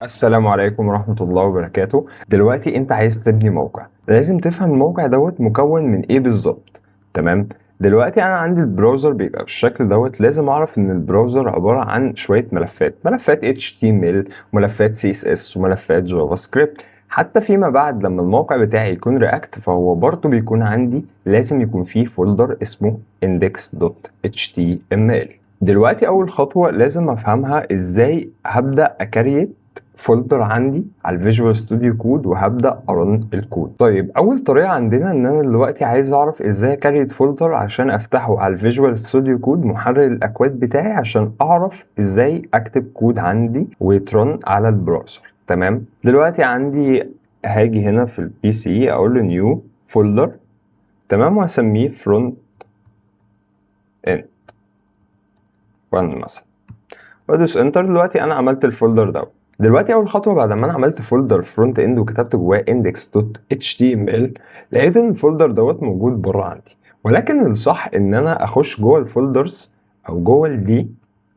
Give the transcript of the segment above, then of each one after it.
السلام عليكم ورحمة الله وبركاته. دلوقتي انت عايز تبني موقع، لازم تفهم الموقع دوت مكون من ايه بالظبط. تمام. دلوقتي انا عندي البراوزر بيبقى بالشكل دوت، لازم اعرف ان البراوزر عبارة عن شوية ملفات HTML، ملفات CSS، وملفات جافا سكريبت. حتى فيما بعد لما الموقع بتاعي يكون رياكت، فهو برضه بيكون عندي لازم يكون فيه فولدر اسمه index.html. دلوقتي اول خطوة لازم افهمها ازاي هبدأ اكريت فولدر عندي على الفيجوال ستوديو كود وهبدا ارن الكود. طيب اول طريقه عندنا ان انا دلوقتي عايز اعرف ازاي اكريت فولدر عشان افتحه على الفيجوال ستوديو كود محرر الاكواد بتاعي، عشان اعرف ازاي اكتب كود عندي ويترن على البراوزر. تمام. دلوقتي عندي هاجي هنا في البي سي اقول له نيو فولدر، تمام، وهسميه فرونت اند 1 مثلا، وادوس انتر. دلوقتي انا عملت الفولدر ده. دلوقتي اول خطوه بعد ما انا عملت فولدر فرونت اند وكتبت جواه index.html، لقيت ان الفولدر دوت موجود بره عندي، ولكن الصح ان انا اخش جوه الفولدرز او جوه الدي.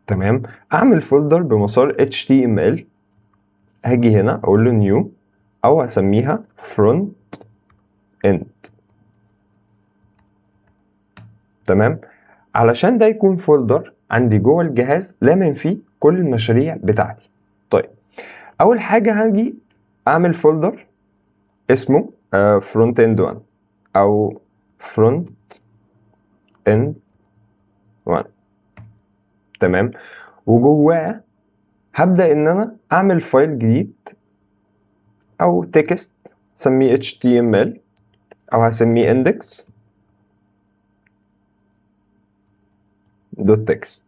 تمام. اعمل فولدر بمسار html، هاجي هنا اقول له نيو او هسميها فرونت اند. تمام. علشان ده يكون فولدر عندي جوه الجهاز لامن فيه كل المشاريع بتاعتي. طيب اول حاجه هاجي اعمل فولدر اسمه فرونت اند 1 او فرونت اند 1. تمام. وجواه هبدا ان انا اعمل فايل جديد او تكست، سميه HTML او هسميه index.text.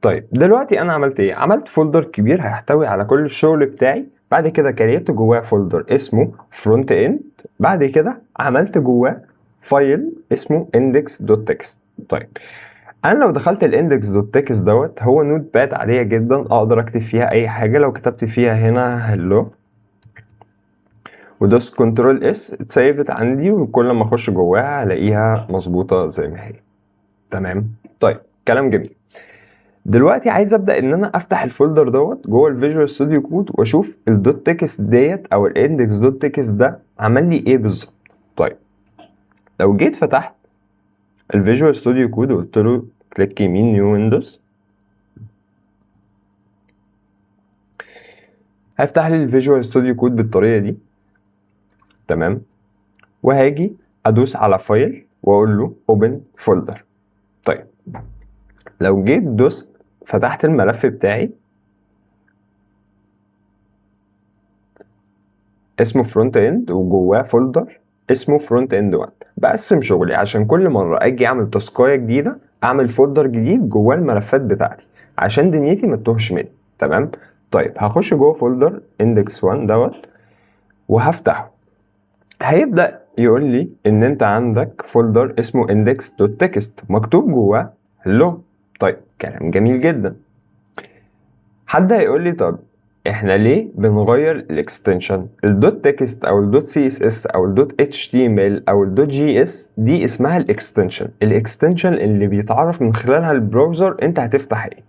طيب دلوقتي انا عملت ايه؟ عملت فولدر كبير هيحتوي على كل الشغل بتاعي. بعد كده كريت جواه فولدر اسمه فرونت اند. بعد كده عملت جواه فايل اسمه index.txt. طيب انا لو دخلت index.txt دوت، هو نوت باد عاديه جدا اقدر اكتب فيها اي حاجه. لو كتبت فيها هنا هلو ودوست كنترول اس اتسيفت عندي، وكل ما اخش جواها هلاقيها مظبوطه زي ما هي. تمام. طيب كلام جميل. دلوقتي عايز ابدا ان انا افتح الفولدر دوت جوه الفيجوال ستوديو كود واشوف الدوت تكست ديت او الاندكس دوت تكست ده عمل لي ايه بالظبط. طيب لو جيت فتحت الفيجوال ستوديو كود وقلت له كليك يمين نيو ويندوز، هيفتح لي الفيجوال ستوديو كود بالطريقه دي. تمام. وهاجي ادوس على فايل واقول له اوبن فولدر. طيب لو جيت دوست فتحت الملف بتاعي اسمه فرونت اند وجواه فولدر اسمه فرونت اند 1. بقسم شغلي عشان كل مره اجي اعمل تاسكايه جديده اعمل فولدر جديد جواه الملفات بتاعتي عشان دنيتي ما تتوهش مني. تمام. طيب هخش جوه فولدر index 1 دوت وهفتحه. هيبدأ يقول لي ان انت عندك فولدر اسمه index.txt مكتوب جواه hello. طيب كلام جميل جدا. حد هيقول لي طب احنا ليه بنغير الاكستنشن؟ الدوت تكست او الدوت سي اس اس او الدوت اتش تي ام ال او الدوت جي اس دي اسمها الاكستنشن اللي بيتعرف من خلالها البراوزر انت هتفتح ايه.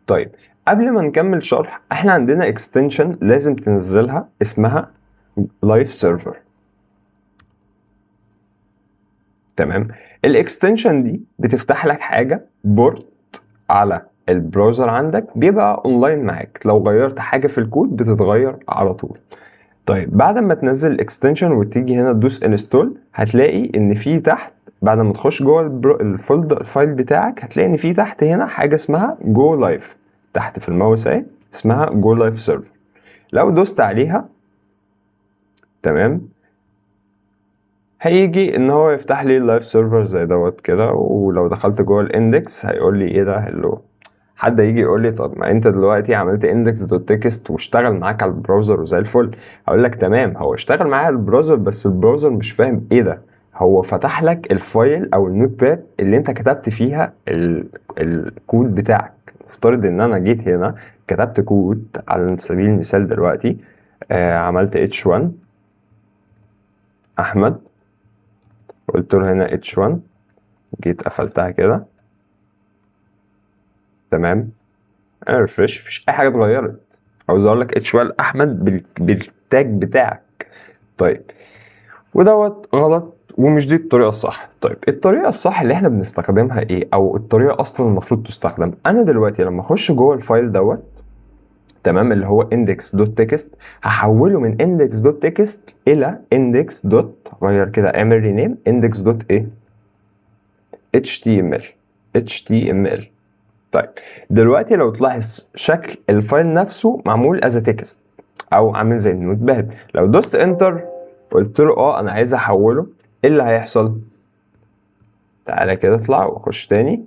طيب قبل ما نكمل شرح، احنا عندنا اكستنشن لازم تنزلها اسمها لايف سيرفر. تمام. الاكستنشن دي بتفتح لك حاجه بورت على البراوزر عندك بيبقى اونلاين معاك، لو غيرت حاجه في الكود بتتغير على طول. طيب بعد ما تنزل الاكستنشن وتيجي هنا تدوس انستول، هتلاقي ان في تحت بعد ما تخش جوه الفولدر الفايل بتاعك هتلاقي ان في تحت هنا حاجه اسمها جو لايف. تحت في الماوس اهي اسمها جو لايف سيرفر. لو دوست عليها تمام هيجي ان هو يفتح لي اللايف سيرفر زي دوت كده. ولو دخلت جوه الاندكس هيقول لي ايه ده هلو. حد يجي يقول لي طب ما انت دلوقتي عملت index دوت تكست واشتغل معاك على البراوزر وزي الفل. هقول لك تمام، هو اشتغل معايا على البراوزر بس البراوزر مش فاهم ايه ده. هو فتح لك الفايل او النوت باد اللي انت كتبت فيها الكود بتاعك. افترض ان انا جيت هنا كتبت كود على سبيل المثال دلوقتي، عملت h1 احمد، قلت له هنا h1، جيت قفلتها كده. تمام. ريفرش، مفيش اي حاجه اتغيرت. او يظهر لك اتش1 احمد بالتاج بتاعك. طيب ودوت غلط ومش دي الطريقه الصح. طيب الطريقه الصح اللي احنا بنستخدمها ايه، او الطريقه اصلا المفروض تستخدم؟ انا دلوقتي لما اخش جوه الفايل دوت، تمام، اللي هو index.txt، هحوله من index.txt الى index. غير كده، اعمل رينيم index. ايه html. طيب دلوقتي لو تلاحظ شكل الفايل نفسه معمول as a text او عامل زي النوت باد. لو دوست انتر قلت له انا عايز احوله، ايه اللي هيحصل؟ تعالى كده اطلع واخش تاني،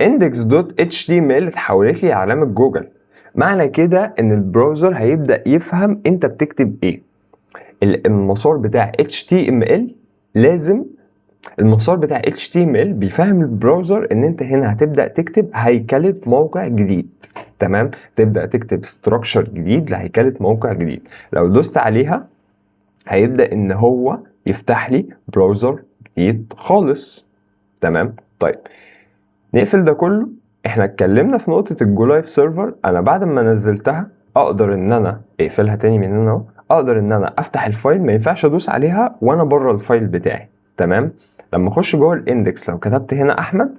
index.html اتحولت لي علامة جوجل. معنى كده ان البراوزر هيبدأ يفهم انت بتكتب ايه. المسار بتاع HTML لازم، المسار بتاع HTML بيفهم البراوزر ان انت هنا هتبدأ تكتب هيكلة موقع جديد. تمام، تبدأ تكتب structure جديد لهيكلة موقع جديد. لو دوست عليها هيبدأ ان هو يفتح لي براوزر جديد خالص. تمام. طيب نقفل ده كله. احنا اتكلمنا في نقطة الجو لايف سيرفر. انا بعد ما نزلتها اقدر ان انا اقفلها تاني من هنا اهو، اقدر ان انا افتح الفايل، ما ينفعش ادوس عليها وانا بره الفايل بتاعي. تمام. لما اخش جوه الاندكس لو كتبت هنا احمد،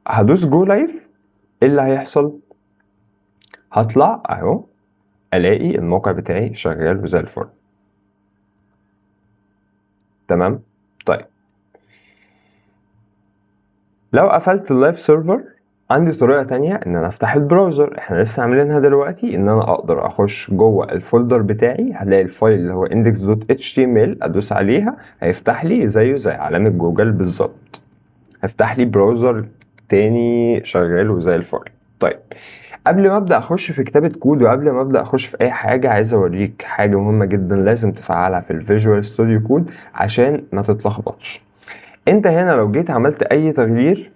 هدوس جو لايف، ايه اللي هيحصل؟ هطلع اهو الاقي الموقع بتاعي شغال وزي الفل. تمام. طيب لو قفلت اللايف سيرفر عندي طريقة تانية ان انا افتح البراوزر. احنا لسه عاملينها دلوقتي، ان انا اقدر اخش جوه الفولدر بتاعي، هلاقي الفايل اللي هو index.html، ادوس عليها هيفتح لي زيه زي علامة جوجل بالظبط، هيفتح لي براوزر تاني شغال وزي الفل. طيب قبل ما ابدا اخش في كتابة كود وقبل ما ابدا اخش في اي حاجة، عايز اوريك حاجة مهمة جدا لازم تفعلها في الفيجوال ستوديو كود عشان ما تتلخبطش. انت هنا لو جيت عملت اي تغيير،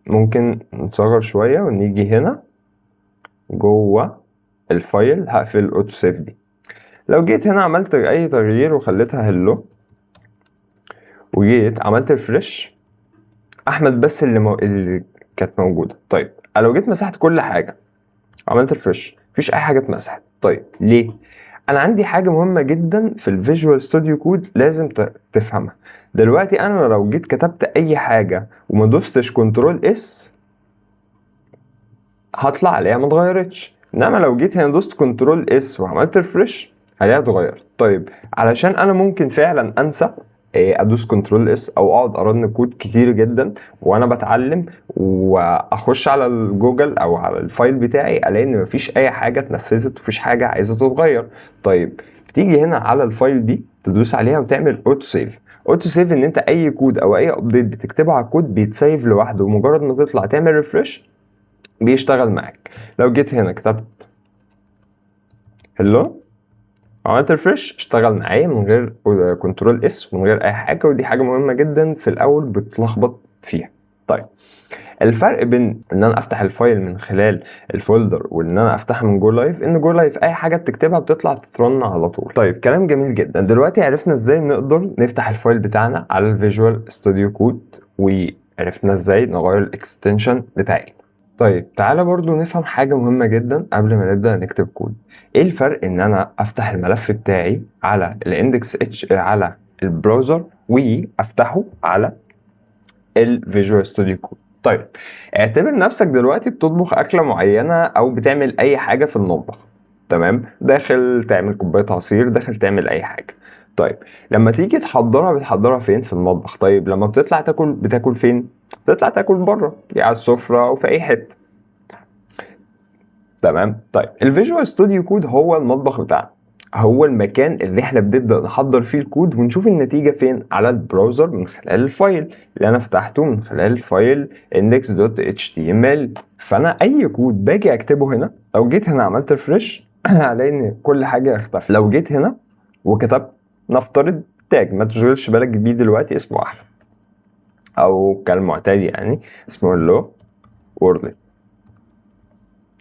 ممكن نصغر شوية ونيجي هنا جوه الفايل، هقفل الاوتو سيف دي. لو جيت هنا عملت اي تغيير وخليتها هلو وجيت عملت ريفرش، احمد بس اللي كانت موجودة. طيب لو جيت مسحت كل حاجة عملت ريفرش، مفيش اي حاجة اتمسحت. طيب ليه؟ انا عندي حاجة مهمة جدا في الفيجوال ستوديو كود لازم تفهمها. دلوقتي انا لو جيت كتبت اي حاجة وما دوستش كنترول اس، هطلع عليها ما اتغيرتش. انما لو جيت هنا دوست كنترول اس وعملت ريفرش هلاقيها اتغيرت. طيب علشان انا ممكن فعلا انسى ادوس كنترول اس او اقعد ارن كود كتير جدا وانا بتعلم، واخش على الجوجل او على الفايل بتاعي الاقي ان مفيش اي حاجه اتنفذت ومفيش حاجه عايزه تتغير. طيب تيجي هنا على الفايل دي تدوس عليها وتعمل اوتو سيف. اوتو سيف ان انت اي كود او اي ابديت بتكتبه على الكود بيتسيف لوحده، ومجرد ما تطلع تعمل ريفرش بيشتغل معاك. لو جيت هنا كتبت هلو عملت ريفرش اشتغل معايا من غير كنترول اس ومن غير اي حاجه، ودي حاجه مهمه جدا في الاول بتلخبط فيها. طيب الفرق بين ان انا افتح الفايل من خلال الفولدر وان انا افتحها من جو لايف، ان جو لايف اي حاجه بتكتبها بتطلع تترن على طول. طيب كلام جميل جدا. دلوقتي عرفنا ازاي نقدر نفتح الفايل بتاعنا على الفيجوال ستوديو كود، وعرفنا ازاي نغير الاكستنشن بتاعتنا. طيب تعالى برضو نفهم حاجة مهمة جدا قبل ما نبدأ نكتب كود. ايه الفرق ان انا افتح الملف بتاعي على الاندكس على البراوزر وافتحه على الفيجوال ستوديو كود؟ طيب اعتبر نفسك دلوقتي بتطبخ اكلة معينة او بتعمل اي حاجة في المطبخ. تمام، داخل تعمل كوباية عصير، داخل تعمل اي حاجة. طيب لما تيجي تحضرها بتحضرها فين؟ في المطبخ. طيب لما بتطلع تاكل بتاكل فين؟ بتطلع تاكل بره، على السفرة او في اي حتة. تمام. طيب الفيجوال ستوديو كود هو المطبخ بتاعنا، هو المكان اللي احنا بنبدأ نحضر فيه الكود ونشوف النتيجة فين؟ على البراوزر من خلال الفايل اللي انا فتحته من خلال الفايل index.html. فانا اي كود باجي اكتبه هنا، لو جيت هنا عملت ريفرش هلاقي ان كل حاجة اختفت. لو جيت هنا وكتبت نفترض تاج، ما تشغلش بالك بيه دلوقتي، اسمه احمد او كالمعتاد يعني اسمه hello world.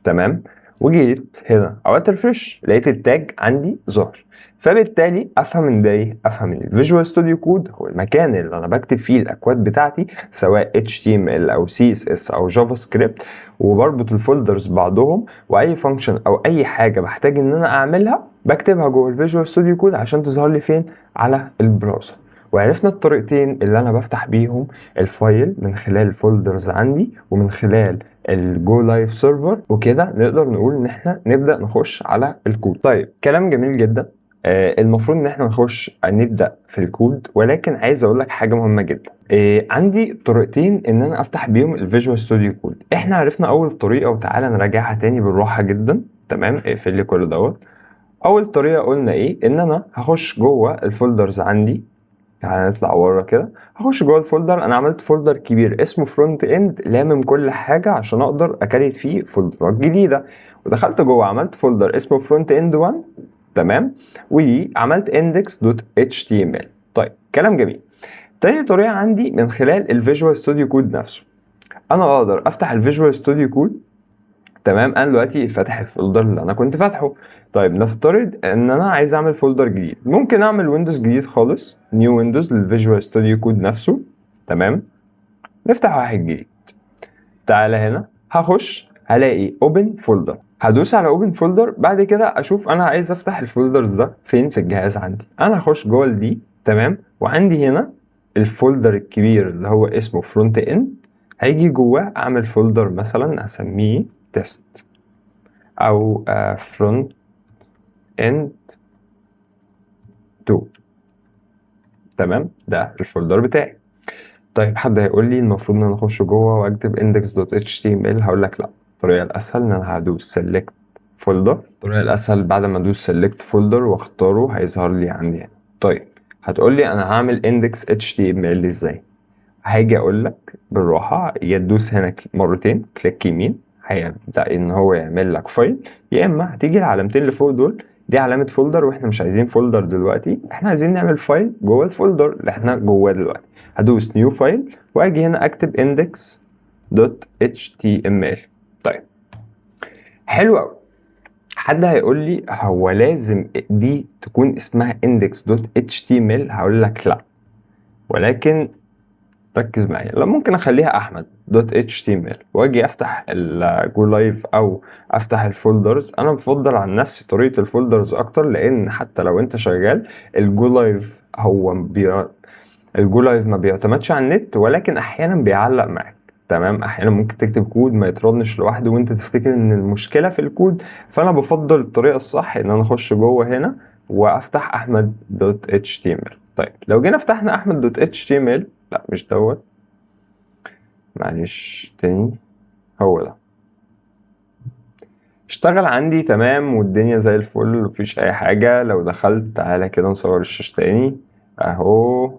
تمام، وجيت هنا عملت ريفرش لقيت التاج عندي ظهر. فبالتالي افهم من ده ايه؟ افهم ان الفيجوال ستوديو كود هو المكان اللي انا بكتب فيه الاكواد بتاعتي سواء HTML او CSS او جافا سكريبت، وبربط الفولدرز بعضهم، واي فانكشن او اي حاجه بحتاج ان انا اعملها بكتبها جوه الفيجوال ستوديو كود عشان تظهر لي فين؟ على البراوزر. وعرفنا الطريقتين اللي انا بفتح بيهم الفايل من خلال الفولدرز عندي ومن خلال الجو لايف سيرفر، وكده نقدر نقول ان احنا نبدا نخش على الكود. طيب كلام جميل جدا. المفروض ان احنا نخش نبدا في الكود، ولكن عايز اقول لك حاجه مهمه جدا. عندي طريقتين ان انا افتح بيهم الفيجوال ستوديو كود. احنا عرفنا اول طريقه وتعالى نراجعها تاني بالراحه جدا. تمام، اقفل لي كل دوت. اول طريقه قلنا ايه؟ ان انا هخش جوه الفولدرز عندي. تعالى نطلع ورا كده. هخش جوه الفولدر. انا عملت فولدر كبير اسمه فرونت اند لامم كل حاجه عشان اقدر اكريت فيه فولدرات جديده. ودخلت جوه عملت فولدر اسمه فرونت اند 1. تمام، وعملت index.html. طيب كلام جميل. تاني طريقه عندي من خلال الفيجوال ستوديو كود نفسه. انا اقدر افتح الفيجوال ستوديو كود. تمام، انا دلوقتي فاتح الفولدر اللي انا كنت فاتحه. طيب نفترض ان انا عايز اعمل فولدر جديد. ممكن اعمل ويندوز جديد خالص، نيو ويندوز للفيجوال ستوديو كود نفسه. تمام، نفتح واحد جديد. تعالى هنا هخش هلاقي اوبن فولدر. هدوس على اوبن فولدر. بعد كده اشوف انا عايز افتح الفولدرز ده فين في الجهاز عندي. انا هخش جوه دي. تمام، وعندي هنا الفولدر الكبير اللي هو اسمه فرونت اند. هيجي جواه اعمل فولدر مثلا اسميه تيست او فرونت اند 2. تمام، ده الفولدر بتاعي. طيب حد هيقول لي المفروض ان انا اخش جوه واكتب index.html. هقول لك لا، الطريقه الاسهل ان انا هدوس select folder. الطريقه الاسهل بعد ما ادوس select folder واختاره هيظهر لي عندي هنا. طيب هتقول لي انا هعمل index.html ازاي؟ هاجي اقول لك بالراحه، يا تدوس هنا مرتين كليك يمين هيبدا ان هو يعمل لك فايل، يا اما هتيجي العلامتين اللي فوق دول دي علامه فولدر، واحنا مش عايزين فولدر دلوقتي، احنا عايزين نعمل فايل جوه الفولدر اللي احنا جواه دلوقتي. هدوس نيو فايل واجي هنا اكتب index.html. طيب حلو قوي. حد هيقول لي هو لازم دي تكون اسمها index.html؟ هقول لك لا، ولكن ركز معايا. لو ممكن اخليها احمد دوت html واجي افتح الجو لايف او افتح الفولدرز. انا بفضل عن نفسي طريقه الفولدرز اكتر، لان حتى لو انت شغال الجو لايف الجو لايف ما بيعتمدش على النت، ولكن احيانا بيعلق معاك. تمام، احيانا ممكن تكتب كود ما يترنش لوحده وانت تفتكر ان المشكله في الكود. فانا بفضل الطريقه الصح ان انا اخش جوه هنا وافتح احمد دوت html. طيب لو جينا فتحنا احمد دوت html، لا مش دوت، معلش تاني، هو ده. اشتغل عندي تمام والدنيا زي الفل مفيش اي حاجة. لو دخلت تعالى كده نصور الشاشة تاني اهو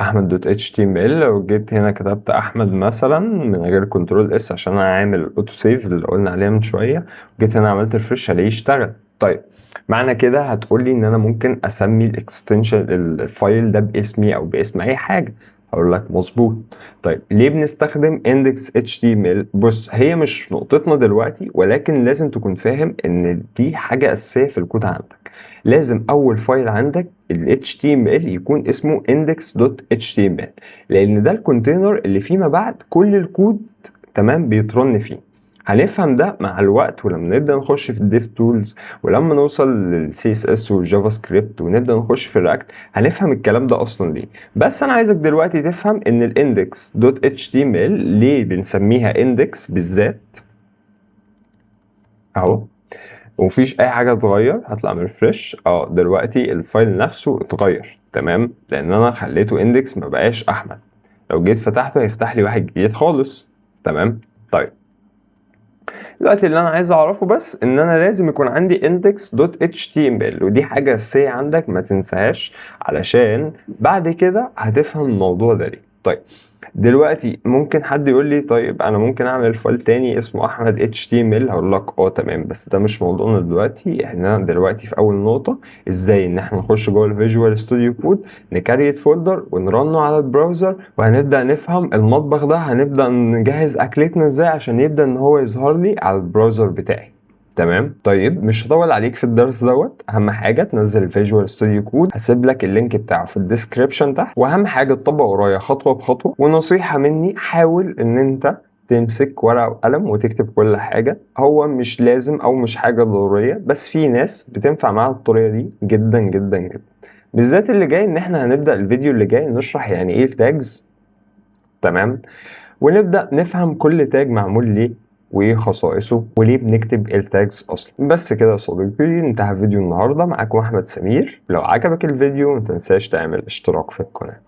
احمد دوت html. لو جيت هنا كتبت احمد مثلا من غير كنترول اس عشان انا عامل الاوتو سيف اللي قلنا عليها من شوية، جيت هنا عملت ريفرش هلاقيه اشتغل. طيب معنى كده هتقولي ان انا ممكن اسمي الاكستنشن الفايل ده باسمي او باسم اي حاجة. هقول لك مظبوط. طيب ليه بنستخدم index.html؟ بص هي مش نقطتنا دلوقتي، ولكن لازم تكون فاهم ان دي حاجة اساسية في الكود عندك. لازم اول فايل عندك ال HTML يكون اسمه index.html، لان ده الكونتينر اللي فيما بعد كل الكود تمام بيترن فيه. هنفهم ده مع الوقت ولما نبدا نخش في الديف تولز، ولما نوصل للسي اس اس والجافا سكريبت ونبدا نخش في الرياكت هنفهم الكلام ده اصلا ليه. بس انا عايزك دلوقتي تفهم ان الاندكس دوت اتش تي ام ال ليه بنسميها اندكس بالذات اهو، ومفيش اي حاجه اتغير. هطلع من ريفرش دلوقتي الفايل نفسه اتغير. تمام، لان انا خليته اندكس ما بقاش احمد. لو جيت فتحته هيفتح لي واحد جديد خالص. تمام، طيب دلوقتي اللي انا عايز اعرفه بس ان انا لازم يكون عندي index.html، ودي حاجه اساسيه عندك ما تنساهاش علشان بعد كده هتفهم الموضوع ده ليه. طيب دلوقتي ممكن حد يقول لي طيب انا ممكن اعمل فايل تاني اسمه احمد HTML، هقول لك تمام، بس ده مش موضوعنا دلوقتي. احنا دلوقتي في اول نقطة، ازاي ان احنا نخش جوه الفيجوال ستوديو كود، نكريت فولدر ونرنه على البراوزر، وهنبدأ نفهم المطبخ ده، هنبدأ نجهز اكلتنا ازاي عشان يبدأ ان هو يظهر لي على البراوزر بتاعي. تمام. طيب مش هطول عليك في الدرس دوت. اهم حاجه تنزل الفيجوال ستوديو كود، هسيب لك اللينك بتاعه في الديسكريبشن تحت. واهم حاجه تطبق ورايا خطوه بخطوه. ونصيحه مني، حاول ان انت تمسك ورقه وقلم وتكتب كل حاجه. هو مش لازم او مش حاجه ضروريه، بس في ناس بتنفع معاها الطريقه دي جدا جدا جدا. بالذات اللي جاي ان احنا هنبدا الفيديو اللي جاي نشرح يعني ايه التاجز. تمام. ونبدأ نفهم كل تاج معمول ليه وايه خصائصه وليه بنكتب التاجز اصلا. بس كده يا صديقي، انتهى فيديو النهارده. معاكم احمد سمير. لو عجبك الفيديو متنساش تعمل اشتراك في القناة.